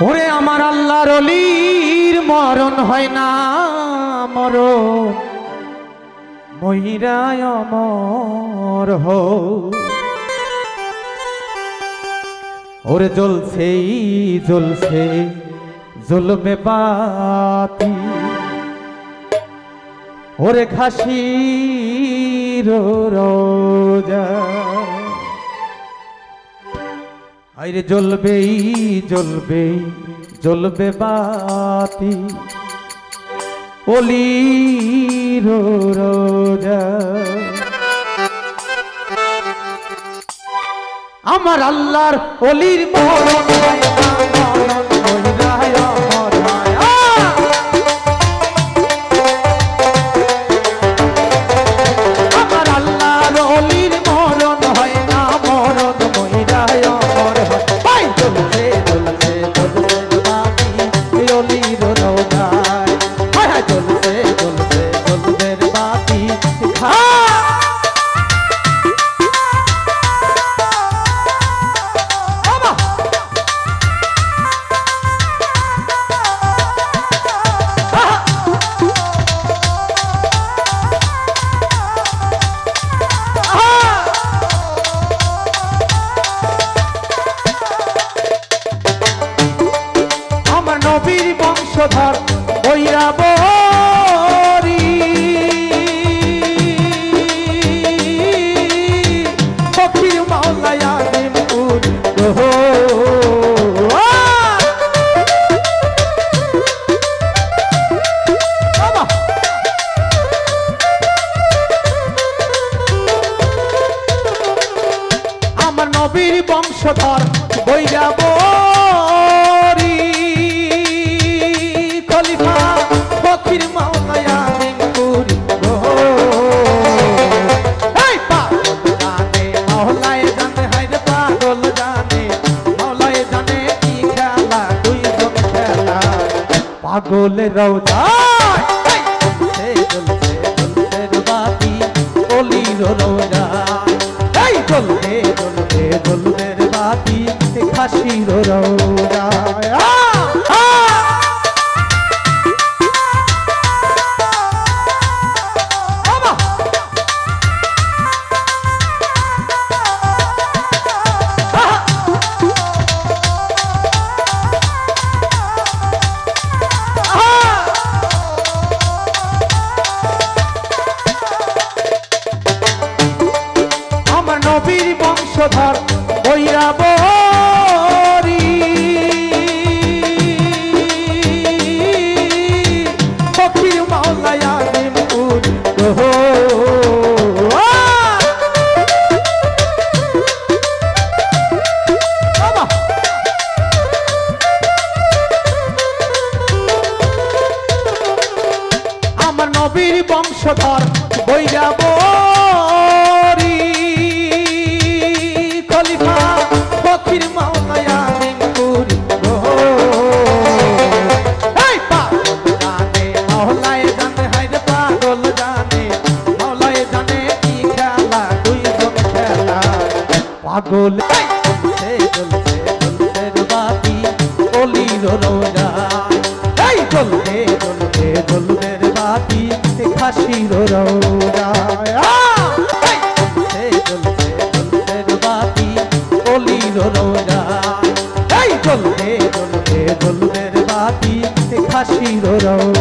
ওরে আমার আল্লাহর ওলির মরণ হয় না, মরণ মহিরায় অমর হও। ওরে জ্বলছেই জ্বলছে জ্বলবে বাতি, ওরে খাসির রোজা আইরে জ্বলবেই জ্বলবেই জ্বলবে বাতি, ওলির রোজা। আমার আল্লাহর ওলির মরণ হয় না, মরণ মহিরায় অমর হয়। আমার আল্লাহর ওলির মরণ হয় না, মরণ মহিরায় অমর হয়। ভাই জ্বলছে জ্বলছে জ্বলছে বাতি, ওলির রোজায়। হায় হায় জ্বলছে জ্বলছে জ্বলবে বাতি, নবীর বংশধর বইরা বরি, ফকির মাওলায় আদিমপুর গো। আমার নবীর বংশধর বইরা বরি, ফকির মাওলায় আদিমপুর গো। এই পাগল জানে মাওলায় জানে, হায়রে পাগল জানে মাওলায় জানে কি খেলা, দুইজন খেলা পাগলের রোজায়। জ্বলছে জ্বলছে জ্বলছে বাতি, ওলির রোজায়। এই জ্বলবে জ্বলবে জ্বলবে বাতি, খাসির রোজায়। নবীর বংশধর বইরা বরি, ফকির মাওলায় আদিমপুর গো। আমার নবীর বংশধর বইরা বরি, ফকির মাওলায় আদিমপুর গো। এই পাগল জানে মাওলায় জানে, হায়রে পাগল জানে মাওলায় জানে কি খেলা, দুইজন খেলা পাগল। জ্বলছে জ্বলছে জ্বলছে বাতি, ওলির রোজায়। এই জ্বলবে জ্বলবে জ্বলবে বাতি, খাসির রোজায়। জ্বলছে জ্বলছে জ্বলছে বাতি, ওলির রোজায়। এই জ্বলবে জ্বলবে জ্বলবে বাতি, খাসির রোজায়।